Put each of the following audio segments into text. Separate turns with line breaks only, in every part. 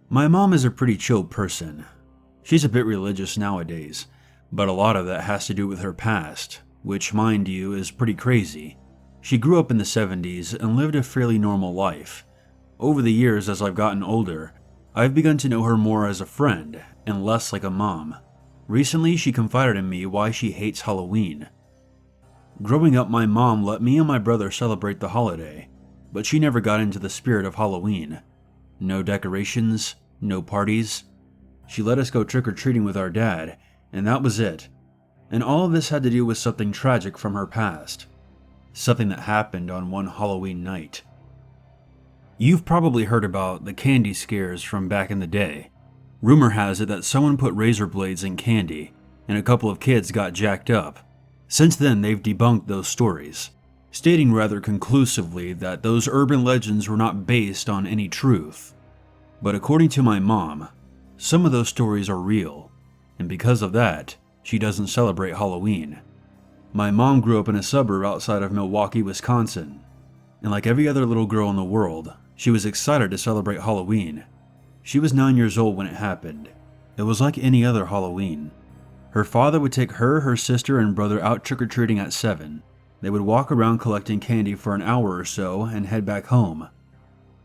My mom is a pretty chill person. She's a bit religious nowadays, but a lot of that has to do with her past, which, mind you, is pretty crazy. She grew up in the 70s and lived a fairly normal life. Over the years, as I've gotten older, I've begun to know her more as a friend and less like a mom. Recently, she confided in me why she hates Halloween. Growing up, my mom let me and my brother celebrate the holiday, but she never got into the spirit of Halloween. No decorations, no parties. She let us go trick-or-treating with our dad, and that was it. And all of this had to do with something tragic from her past. Something that happened on one Halloween night. You've probably heard about the candy scares from back in the day. Rumor has it that someone put razor blades in candy, and a couple of kids got jacked up. Since then, they've debunked those stories, stating rather conclusively that those urban legends were not based on any truth. But according to my mom, some of those stories are real, and because of that, she doesn't celebrate Halloween. My mom grew up in a suburb outside of Milwaukee, Wisconsin, and like every other little girl in the world, she was excited to celebrate Halloween. She was 9 years old when it happened. It was like any other Halloween. Her father would take her sister, and brother out trick-or-treating at 7. They would walk around collecting candy for an hour or so and head back home.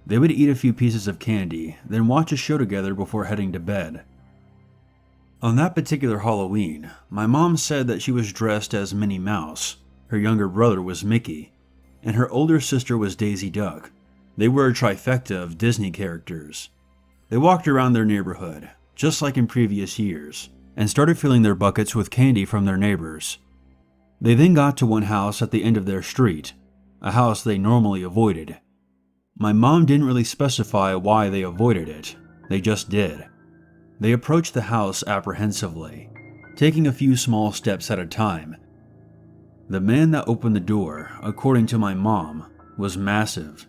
They would eat a few pieces of candy, then watch a show together before heading to bed. On that particular Halloween, my mom said that she was dressed as Minnie Mouse, her younger brother was Mickey, and her older sister was Daisy Duck. They were a trifecta of Disney characters. They walked around their neighborhood, just like in previous years, and started filling their buckets with candy from their neighbors. They then got to one house at the end of their street, a house they normally avoided. My mom didn't really specify why they avoided it, they just did. They approached the house apprehensively, taking a few small steps at a time. The man that opened the door, according to my mom, was massive.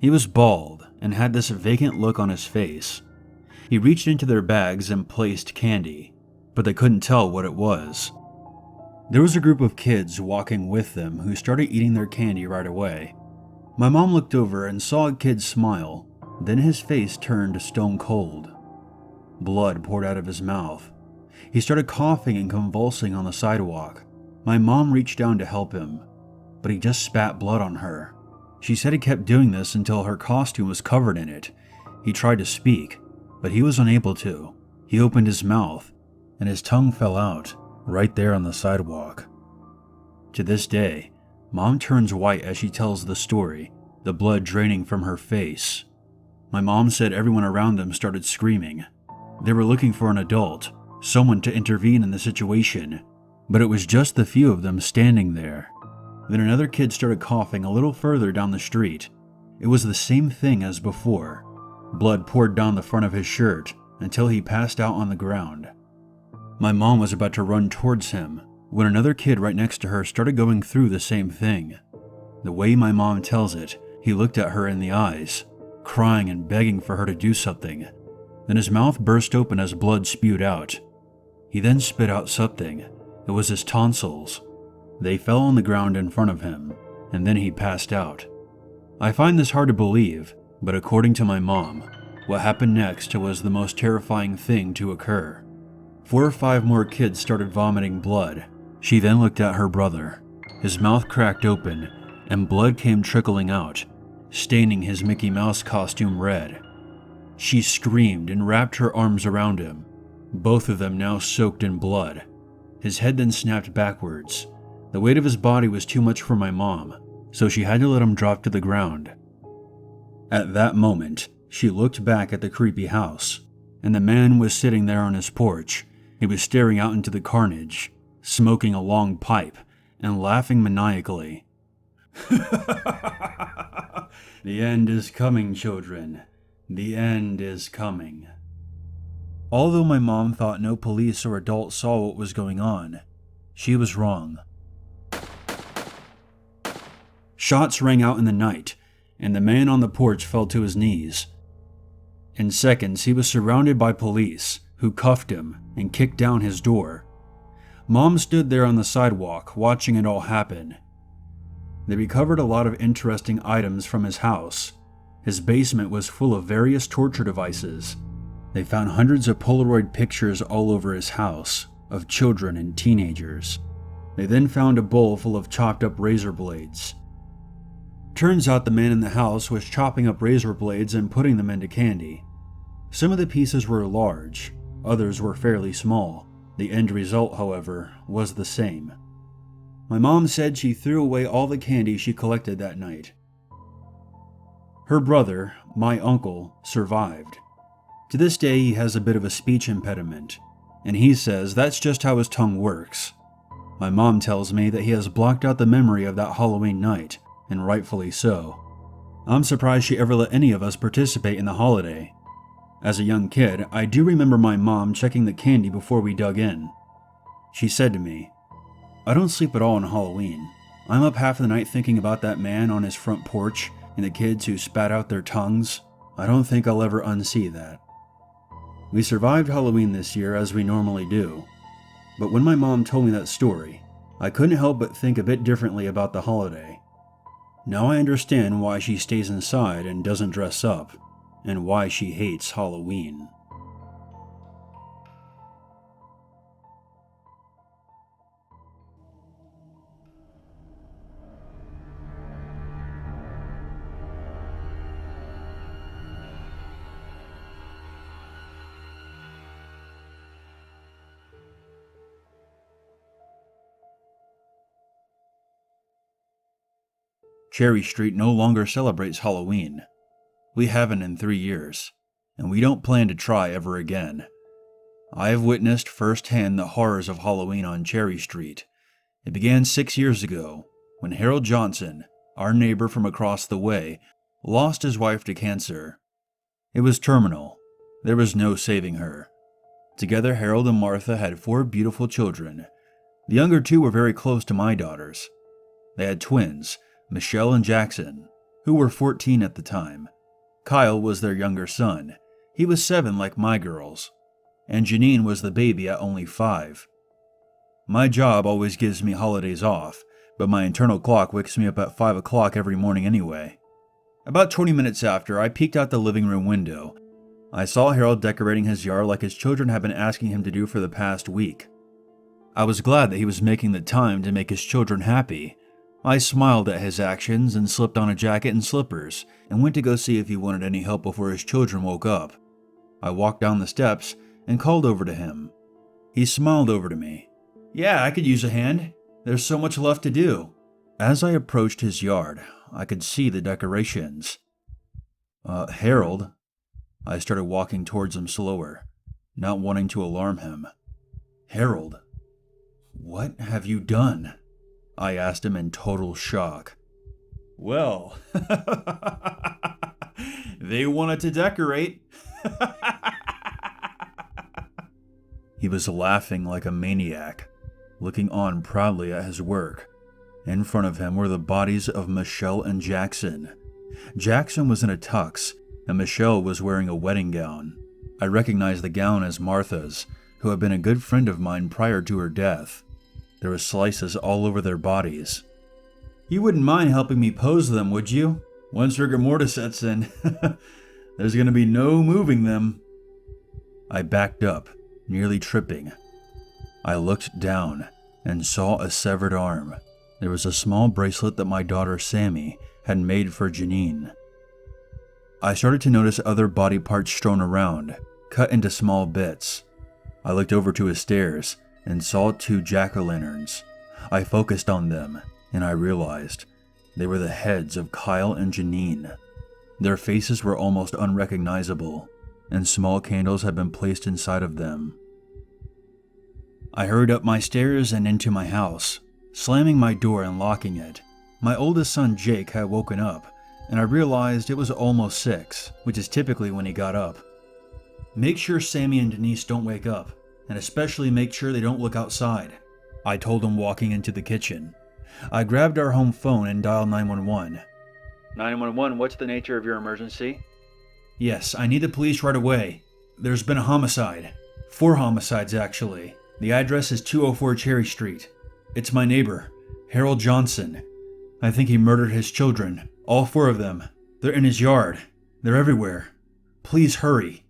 He was bald and had this vacant look on his face. He reached into their bags and placed candy, but they couldn't tell what it was. There was a group of kids walking with them who started eating their candy right away. My mom looked over and saw a kid smile, then his face turned stone cold. Blood poured out of his mouth. He started coughing and convulsing on the sidewalk. My mom reached down to help him, but he just spat blood on her. She said he kept doing this until her costume was covered in it. He tried to speak, but he was unable to. He opened his mouth, and his tongue fell out, right there on the sidewalk. To this day, Mom turns white as she tells the story, the blood draining from her face. My mom said everyone around them started screaming. They were looking for an adult, someone to intervene in the situation, but it was just the few of them standing there. Then another kid started coughing a little further down the street. It was the same thing as before. Blood poured down the front of his shirt until he passed out on the ground. My mom was about to run towards him when another kid right next to her started going through the same thing. The way my mom tells it, he looked at her in the eyes, crying and begging for her to do something. Then his mouth burst open as blood spewed out. He then spit out something. It was his tonsils. They fell on the ground in front of him, and then he passed out. I find this hard to believe, but according to my mom, what happened next was the most terrifying thing to occur. 4 or 5 more kids started vomiting blood. She then looked at her brother. His mouth cracked open, and blood came trickling out, staining his Mickey Mouse costume red. She screamed and wrapped her arms around him, both of them now soaked in blood. His head then snapped backwards. The weight of his body was too much for my mom, so she had to let him drop to the ground. At that moment, she looked back at the creepy house, and the man was sitting there on his porch. He was staring out into the carnage, smoking a long pipe, and laughing maniacally. The end is coming, children. The end is coming. Although my mom thought no police or adult saw what was going on, she was wrong. Shots rang out in the night, and the man on the porch fell to his knees. In seconds, he was surrounded by police, who cuffed him and kicked down his door. Mom stood there on the sidewalk, watching it all happen. They recovered a lot of interesting items from his house. His basement was full of various torture devices. They found hundreds of Polaroid pictures all over his house of children and teenagers. They then found a bowl full of chopped up razor blades. Turns out the man in the house was chopping up razor blades and putting them into candy. Some of the pieces were large, others were fairly small. The end result, however, was the same. My mom said she threw away all the candy she collected that night. Her brother, my uncle, survived. To this day, he has a bit of a speech impediment, and he says that's just how his tongue works. My mom tells me that he has blocked out the memory of that Halloween night, and rightfully so. I'm surprised she ever let any of us participate in the holiday. As a young kid, I do remember my mom checking the candy before we dug in. She said to me, "I don't sleep at all on Halloween. I'm up half the night thinking about that man on his front porch and the kids who spat out their tongues. I don't think I'll ever unsee that." We survived Halloween this year as we normally do, but when my mom told me that story, I couldn't help but think a bit differently about the holiday. Now I understand why she stays inside and doesn't dress up, and why she hates Halloween. Cherry Street no longer celebrates Halloween. We haven't in 3 years, and we don't plan to try ever again. I have witnessed firsthand the horrors of Halloween on Cherry Street. It began 6 years ago, when Harold Johnson, our neighbor from across the way, lost his wife to cancer. It was terminal. There was no saving her. Together, Harold and Martha had 4 beautiful children. The younger 2 were very close to my daughters. They had twins, Michelle and Jackson, who were 14 at the time. Kyle was their younger son. He was 7 like my girls. And Janine was the baby at only 5. My job always gives me holidays off, but my internal clock wakes me up at 5 o'clock every morning anyway. About 20 minutes after, I peeked out the living room window. I saw Harold decorating his yard like his children had been asking him to do for the past week. I was glad that he was making the time to make his children happy. I smiled at his actions and slipped on a jacket and slippers and went to go see if he wanted any help before his children woke up. I walked down the steps and called over to him. He smiled over to me. "Yeah, I could use a hand. There's so much left to do." As I approached his yard, I could see the decorations. Harold," I started walking towards him slower, not wanting to alarm him. "Harold, what have you done?" I asked him in total shock. "Well, they wanted to decorate." He was laughing like a maniac, looking on proudly at his work. In front of him were the bodies of Michelle and Jackson. Jackson was in a tux, and Michelle was wearing a wedding gown. I recognized the gown as Martha's, who had been a good friend of mine prior to her death. There were slices all over their bodies. "You wouldn't mind helping me pose them, would you? Once rigor mortis sets in, there's going to be no moving them." I backed up, nearly tripping. I looked down and saw a severed arm. There was a small bracelet that my daughter Sammy had made for Janine. I started to notice other body parts strewn around, cut into small bits. I looked over to his stairs and saw 2 jack-o'-lanterns. I focused on them, and I realized they were the heads of Kyle and Janine. Their faces were almost unrecognizable, and small candles had been placed inside of them. I hurried up my stairs and into my house, slamming my door and locking it. My oldest son Jake had woken up, and I realized it was almost 6, which is typically when he got up. "Make sure Sammy and Denise don't wake up, and especially make sure they don't look outside," I told him walking into the kitchen. I grabbed our home phone and dialed 911. 911, what's the nature of your emergency? "Yes, I need the police right away. There's been a homicide. 4 homicides, actually. The address is 204 Cherry Street. It's my neighbor, Harold Johnson. I think he murdered his children, all 4 of them. They're in his yard. They're everywhere. Please hurry."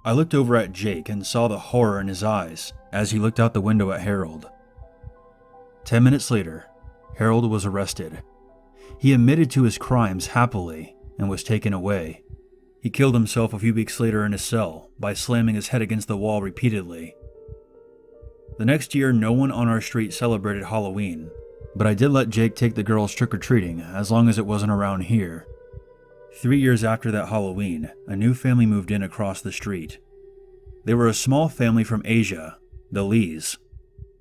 I looked over at Jake and saw the horror in his eyes as he looked out the window at Harold. 10 minutes later, Harold was arrested. He admitted to his crimes happily and was taken away. He killed himself a few weeks later in his cell by slamming his head against the wall repeatedly. The next year, no one on our street celebrated Halloween, but I did let Jake take the girls trick-or-treating as long as it wasn't around here. 3 years after that Halloween, a new family moved in across the street. They were a small family from Asia, the Lees.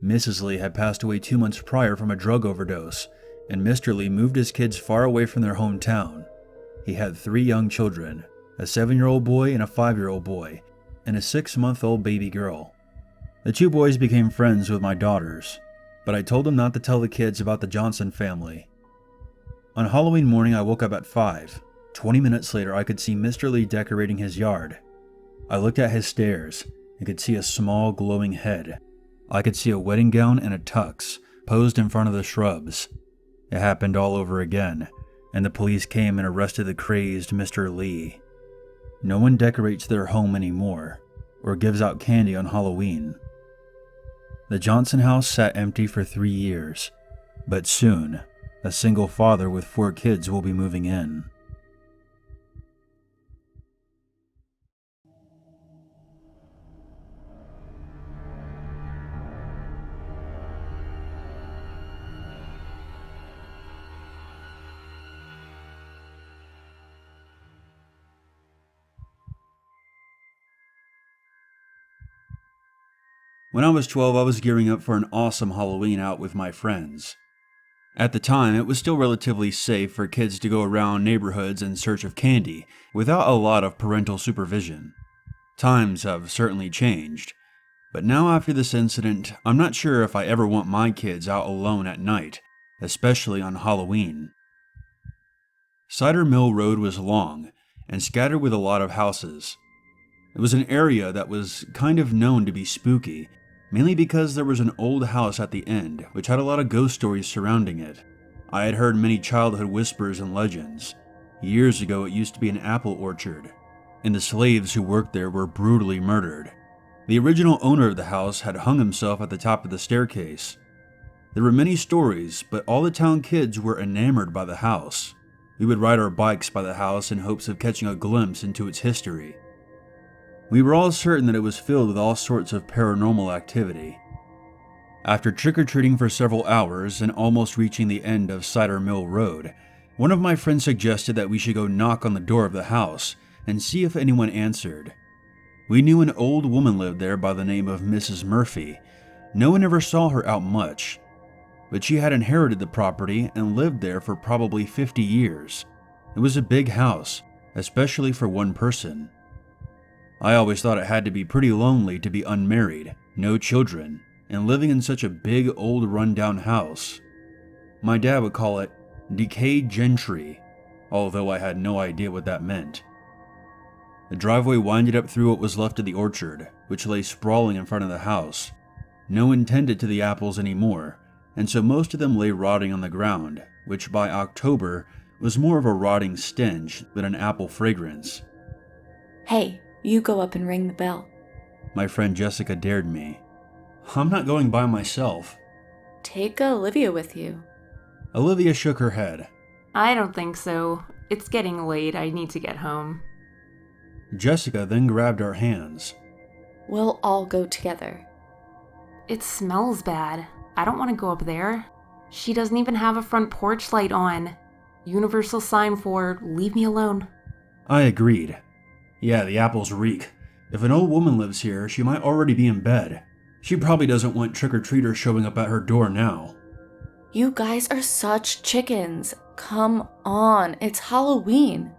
Mrs. Lee had passed away 2 months prior from a drug overdose, and Mr. Lee moved his kids far away from their hometown. He had 3 young children, a 7-year-old boy and a 5-year-old boy, and a 6-month-old baby girl. The 2 boys became friends with my daughters, but I told them not to tell the kids about the Johnson family. On Halloween morning, I woke up at 5. 20 minutes later, I could see Mr. Lee decorating his yard. I looked at his stairs and could see a small glowing head. I could see a wedding gown and a tux posed in front of the shrubs. It happened all over again, and the police came and arrested the crazed Mr. Lee. No one decorates their home anymore, or gives out candy on Halloween. The Johnson house sat empty for 3 years, but soon, a single father with 4 kids will be moving in. When I was 12, I was gearing up for an awesome Halloween out with my friends. At the time, it was still relatively safe for kids to go around neighborhoods in search of candy without a lot of parental supervision. Times have certainly changed, but now after this incident, I'm not sure if I ever want my kids out alone at night, especially on Halloween. Cider Mill Road was long and scattered with a lot of houses. It was an area that was kind of known to be spooky, mainly because there was an old house at the end, which had a lot of ghost stories surrounding it. I had heard many childhood whispers and legends. Years ago, it used to be an apple orchard, and the slaves who worked there were brutally murdered. The original owner of the house had hung himself at the top of the staircase. There were many stories, but all the town kids were enamored by the house. We would ride our bikes by the house in hopes of catching a glimpse into its history. We were all certain that it was filled with all sorts of paranormal activity. After trick-or-treating for several hours and almost reaching the end of Cider Mill Road, one of my friends suggested that we should go knock on the door of the house and see if anyone answered. We knew an old woman lived there by the name of Mrs. Murphy. No one ever saw her out much, but she had inherited the property and lived there for probably 50 years. It was a big house, especially for one person. I always thought it had to be pretty lonely to be unmarried, no children, and living in such a big old rundown house. My dad would call it decayed gentry, although I had no idea what that meant. The driveway winded up through what was left of the orchard, which lay sprawling in front of the house. No one tended to the apples anymore, and so most of them lay rotting on the ground, which by October was more of a rotting stench than an apple fragrance.
Hey, you go up and ring the bell.
My friend Jessica dared me. I'm not going by myself.
Take Olivia with you.
Olivia shook her head.
I don't think so. It's getting late. I need to get home.
Jessica then grabbed our hands.
We'll all go together.
It smells bad. I don't want to go up there. She doesn't even have a front porch light on. Universal sign for leave me alone.
I agreed. Yeah, the apples reek. If an old woman lives here, she might already be in bed. She probably doesn't want trick-or-treaters showing up at her door now.
You guys are such chickens. Come on, it's Halloween.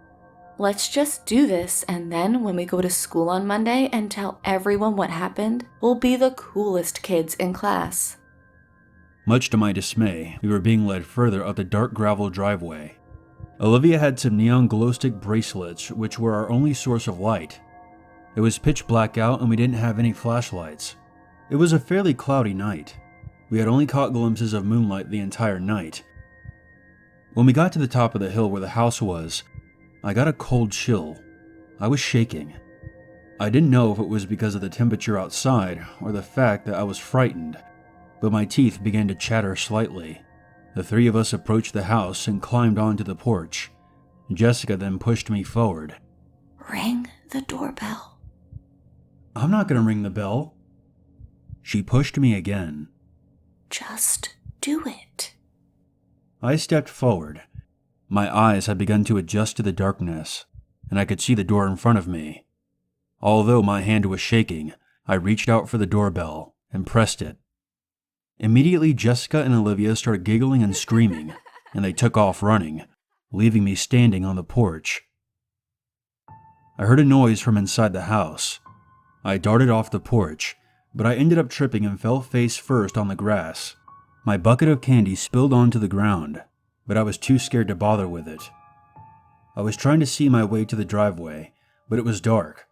Let's just do this, and then when we go to school on Monday and tell everyone what happened, we'll be the coolest kids in class.
Much to my dismay, we were being led further up the dark gravel driveway. Olivia had some neon glow-stick bracelets, which were our only source of light. It was pitch black out and we didn't have any flashlights. It was a fairly cloudy night. We had only caught glimpses of moonlight the entire night. When we got to the top of the hill where the house was, I got a cold chill. I was shaking. I didn't know if it was because of the temperature outside or the fact that I was frightened, but my teeth began to chatter slightly. The three of us approached the house and climbed onto the porch. Jessica then pushed me forward.
Ring the doorbell.
I'm not going to ring the bell. She pushed me again.
Just do it.
I stepped forward. My eyes had begun to adjust to the darkness, and I could see the door in front of me. Although my hand was shaking, I reached out for the doorbell and pressed it. Immediately, Jessica and Olivia started giggling and screaming, and they took off running, leaving me standing on the porch. I heard a noise from inside the house. I darted off the porch, but I ended up tripping and fell face first on the grass. My bucket of candy spilled onto the ground, but I was too scared to bother with it. I was trying to see my way to the driveway, but it was dark.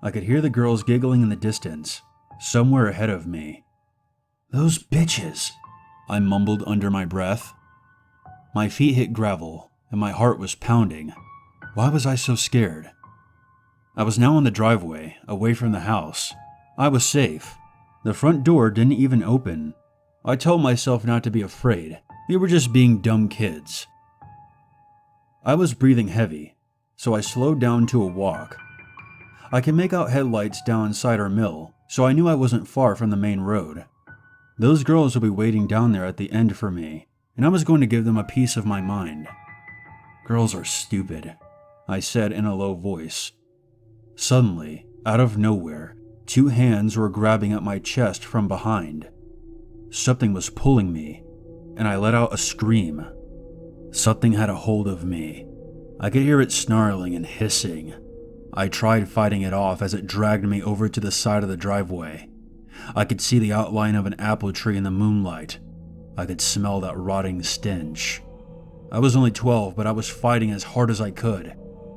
I could hear the girls giggling in the distance, somewhere ahead of me. "Those bitches," I mumbled under my breath. My feet hit gravel, and my heart was pounding. Why was I so scared? I was now on the driveway, away from the house. I was safe. The front door didn't even open. I told myself not to be afraid. We were just being dumb kids. I was breathing heavy, so I slowed down to a walk. I could make out headlights down Cider Mill, so I knew I wasn't far from the main road. Those girls would be waiting down there at the end for me, and I was going to give them a piece of my mind. "Girls are stupid," I said in a low voice. Suddenly, out of nowhere, two hands were grabbing at my chest from behind. Something was pulling me, and I let out a scream. Something had a hold of me. I could hear it snarling and hissing. I tried fighting it off as it dragged me over to the side of the driveway. I could see the outline of an apple tree in the moonlight. I could smell that rotting stench. I was only 12, but I was fighting as hard as I could.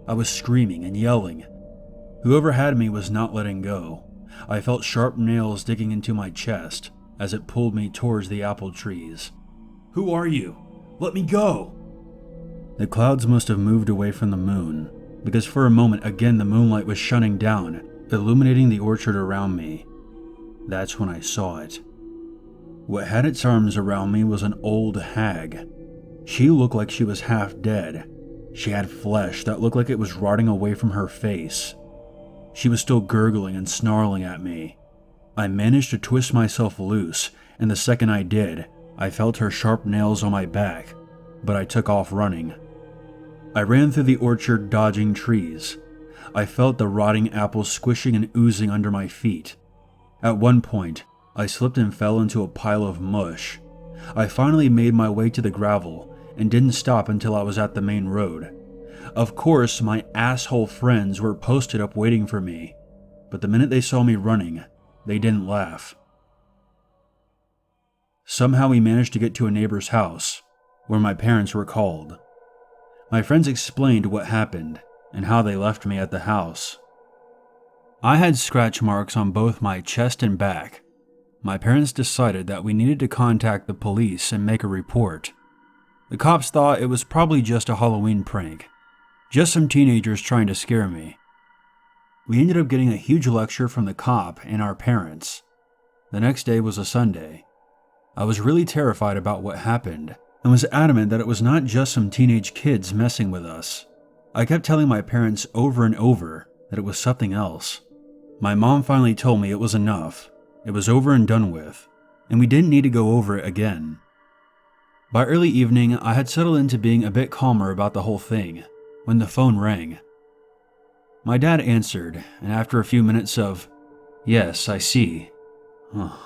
I was screaming and yelling. Whoever had me was not letting go. I felt sharp nails digging into my chest as it pulled me towards the apple trees. "Who are you? Let me go!" The clouds must have moved away from the moon, because for a moment again the moonlight was shining down, illuminating the orchard around me. That's when I saw it. What had its arms around me was an old hag. She looked like she was half dead. She had flesh that looked like it was rotting away from her face. She was still gurgling and snarling at me. I managed to twist myself loose, and the second I did, I felt her sharp nails on my back, but I took off running. I ran through the orchard, dodging trees. I felt the rotting apples squishing and oozing under my feet. At one point, I slipped and fell into a pile of mush. I finally made my way to the gravel and didn't stop until I was at the main road. Of course, my asshole friends were posted up waiting for me, but the minute they saw me running, they didn't laugh. Somehow we managed to get to a neighbor's house, where my parents were called. My friends explained what happened and how they left me at the house. I had scratch marks on both my chest and back. My parents decided that we needed to contact the police and make a report. The cops thought it was probably just a Halloween prank, just some teenagers trying to scare me. We ended up getting a huge lecture from the cop and our parents. The next day was a Sunday. I was really terrified about what happened and was adamant that it was not just some teenage kids messing with us. I kept telling my parents over and over that it was something else. My mom finally told me it was enough. It was over and done with, and we didn't need to go over it again. By early evening, I had settled into being a bit calmer about the whole thing when the phone rang. My dad answered, and after a few minutes of, "Yes, I see.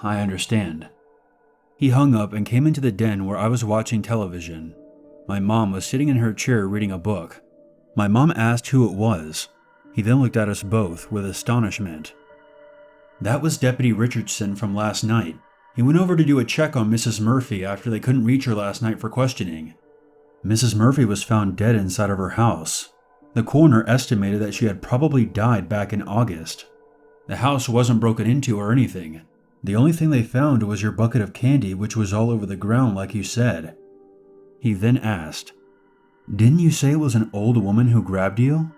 I understand," he hung up and came into the den where I was watching television. My mom was sitting in her chair reading a book. My mom asked who it was. He then looked at us both with astonishment. "That was Deputy Richardson from last night. He went over to do a check on Mrs. Murphy after they couldn't reach her last night for questioning. Mrs. Murphy was found dead inside of her house. The coroner estimated that she had probably died back in August. The house wasn't broken into or anything. The only thing they found was your bucket of candy, which was all over the ground like you said." He then asked, "Didn't you say it was an old woman who grabbed you?"